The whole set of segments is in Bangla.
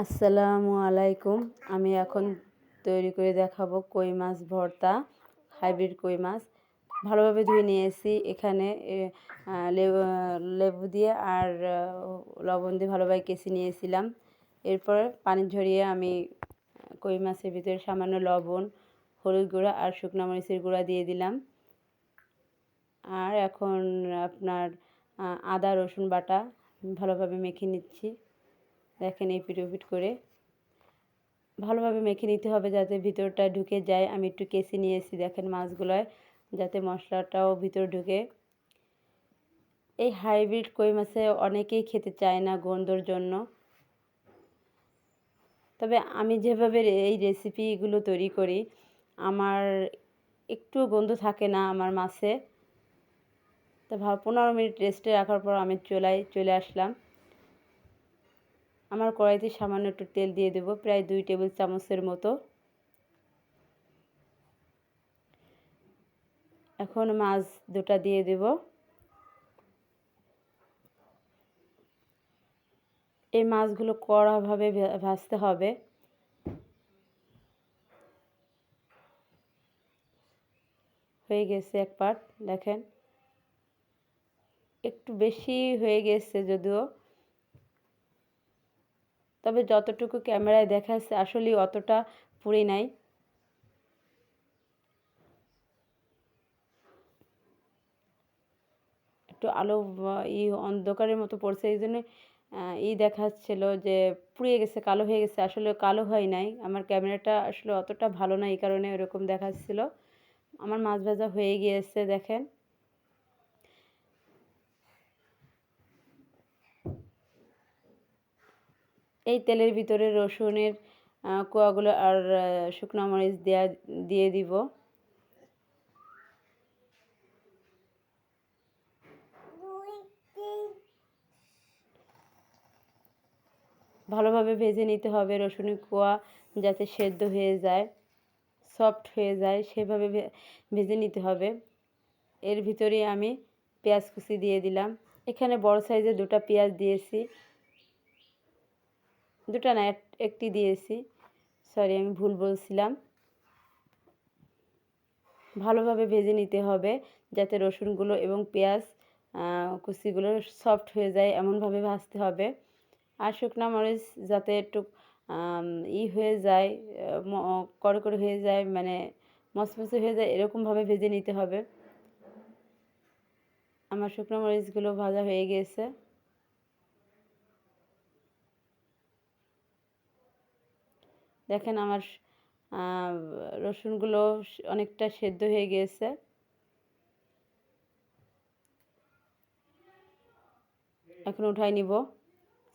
আসসালামু আলাইকুম। আমি এখন তৈরি করে দেখাবো কই মাছ ভর্তা, হাইব্রিড কই মাছ। ভালোভাবে ধুয়ে নিয়েছি। এখানে লেবু দিয়ে আর লবণ দিয়ে ভালোভাবে কেচে নিয়েছিলাম। এরপর পানি ঝরিয়ে আমি কই মাছের ভিতরে সামান্য লবণ, হলুদ গুঁড়া আর শুকনো মরিচের গুঁড়া দিয়ে দিলাম। আর এখন আপনার আদা রসুন বাটা ভালোভাবে মেখে নিচ্ছি। দেখেন এপিট ওপিট করে ভালোভাবে মেখে নিতে হবে যাতে ভিতরটা ঢুকে যায়। আমি একটু কেচে নিয়েছি দেখেন মাছগুলোয়, যাতে মশলাটাও ভিতরে ঢুকে। এই হাইব্রিড কই মাছে অনেকেই খেতে চায় না গন্ধর জন্য, তবে আমি যেভাবে এই রেসিপিগুলো তৈরি করি আমার একটু গন্ধ থাকে না আমার মাছে। তো 15 মিনিট রেস্টে রাখার পর আমি চলে আসলাম। আমার কড়াইতে সামান্য একটু তেল দিয়ে দেবো, প্রায় 2 টেবিল চামচের মতো। এখন মাছ দুটা দিয়ে দেব। এই মাছগুলো কড়াভাবে ভাজতে হবে। হয়ে গেছে এক পাট, দেখেন একটু বেশি হয়ে গেছে যদিও, তবে যতটুকু ক্যামেরায় দেখা যাচ্ছে আসলে অতটা পুড়ে নাই। একটু আলো অন্ধকারের মতো পড়ছে, এই জন্য দেখাচ্ছিল যে পুড়িয়ে গেছে, কালো হয়ে গেছে। আসলে কালো হয় নাই, আমার ক্যামেরাটা আসলে অতটা ভালো না, এই কারণে এরকম দেখাচ্ছিল। আমার মাছ ভাজা হয়ে গিয়েছে দেখেন। এই তেলের ভিতরে রসুনের কোয়াগুলো আর শুকনো মরিচ দিয়ে দিব। ভালোভাবে ভেজে নিতে হবে, রসুনের কোয়া যাতে সেদ্ধ হয়ে যায়, সফট হয়ে যায়, সেভাবে ভেজে নিতে হবে। এর ভিতরে আমি পেঁয়াজ কুচি দিয়ে দিলাম। এখানে বড় সাইজের 2টা পেঁয়াজ দিয়েছি, 2টা না, একটি দিয়েছি, সরি আমি ভুল বলছিলাম। ভালোভাবে ভেজে নিতে হবে যাতে রসুনগুলো এবং পেঁয়াজ কুচিগুলো সফট হয়ে যায়, এমনভাবে ভাজতে হবে। আর শুকনো মরিচ যাতে একটু হয়ে যায়, কড়কড়ে হয়ে যায়, মানে মচমচে হয়ে যায়, এরকমভাবে ভেজে নিতে হবে। আমার শুকনো মরিচগুলো ভাজা হয়ে গিয়েছে। দেখেন আমার রসুনগুলো অনেকটা সেদ্ধ হয়ে গিয়েছে। এখন উঠাই নিব।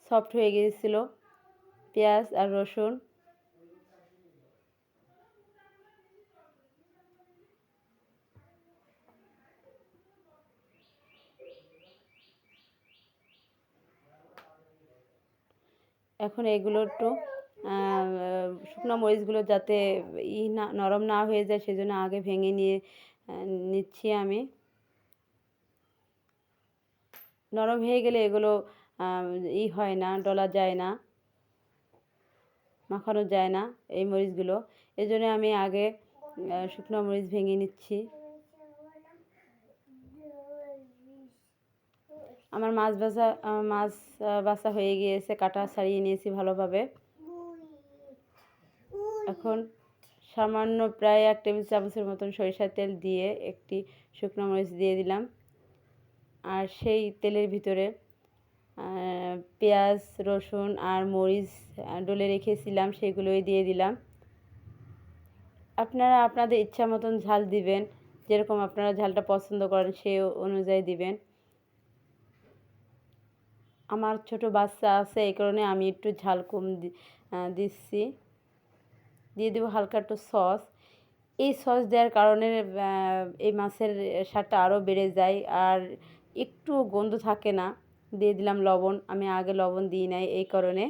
সফট হয়ে গিয়েছিল পেঁয়াজ আর রসুন। এখন এগুলো একটু শুকনো মরিচগুলো যাতে নরম না হয়ে যায় সেজন্য আগে ভেঙে নিচ্ছি আমি। নরম হয়ে গেলে এগুলো হয় না, ডলা যায় না, মাখানো যায় না এই মরিচগুলো। এই জন্য আমি আগে শুকনো মরিচ ভেঙে নিচ্ছি। আমার মাছ বাছা হয়ে গিয়েছে, কাটা ছাড়িয়ে নিয়েছি ভালোভাবে। এখন সামান্য প্রায় 1 টেবিল চামচের মতন সরিষার তেল দিয়ে একটি শুকনো মরিচ দিয়ে দিলাম। আর সেই তেলের ভিতরে পেঁয়াজ রসুন আর মরিচ ডলে রেখেছিলাম সেগুলোই দিয়ে দিলাম। আপনারা আপনাদের ইচ্ছা মতন ঝাল দিবেন, যেরকম আপনারা ঝালটা পছন্দ করেন সেই অনুযায়ী দিবেন। আমার ছোট বাচ্চা আছে, এই কারণে আমি একটু ঝাল কম দিচ্ছি। দিয়ে দেবো হালকা একটু সস। এই সস দেওয়ার কারণে এই মাছের স্বাদটা আরও বেড়ে যায় আর একটু গন্ধ থাকে না। দিয়ে দিলাম লবণ, আমি আগে লবণ দিই নাই, এই কারণে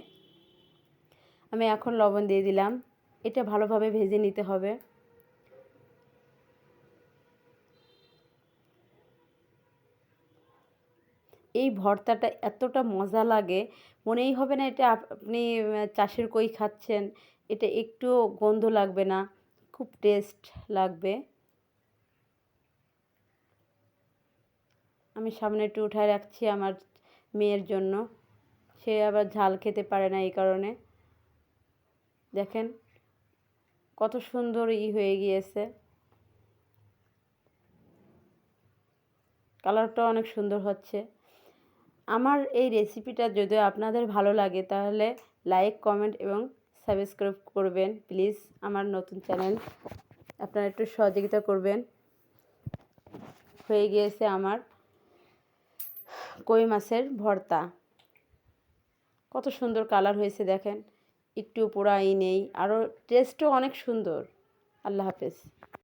আমি এখন লবণ দিয়ে দিলাম। এটা ভালোভাবে ভেজে নিতে হবে। এই ভর্তাটা এতটা মজা লাগে, মনেই হবে না এটা আপনি চাষের কই খাচ্ছেন। এটা একটুও গন্ধ লাগবে না, খুব টেস্ট লাগবে। আমি সামনে একটু উঠায় রাখছি আমার মেয়ের জন্য। সে আবার ঝাল খেতে পারে না, এই কারণে। দেখেন কত সুন্দর হয়ে গিয়েছে, কালারটাও অনেক সুন্দর হচ্ছে। আমার এই রেসিপিটা যদি আপনাদের ভালো লাগে তাহলে লাইক, কমেন্ট এবং সাবস্ক্রাইব করবেন প্লিজ। আমার নতুন চ্যানেল, আপনারা একটু সহযোগিতা করবেন। হয়ে গিয়েছে আমার কই মাছের ভর্তা। কত সুন্দর কালার হয়েছে দেখেন, একটু পোড়াই নেই, আরও টেস্টও অনেক সুন্দর। আল্লাহ হাফেজ।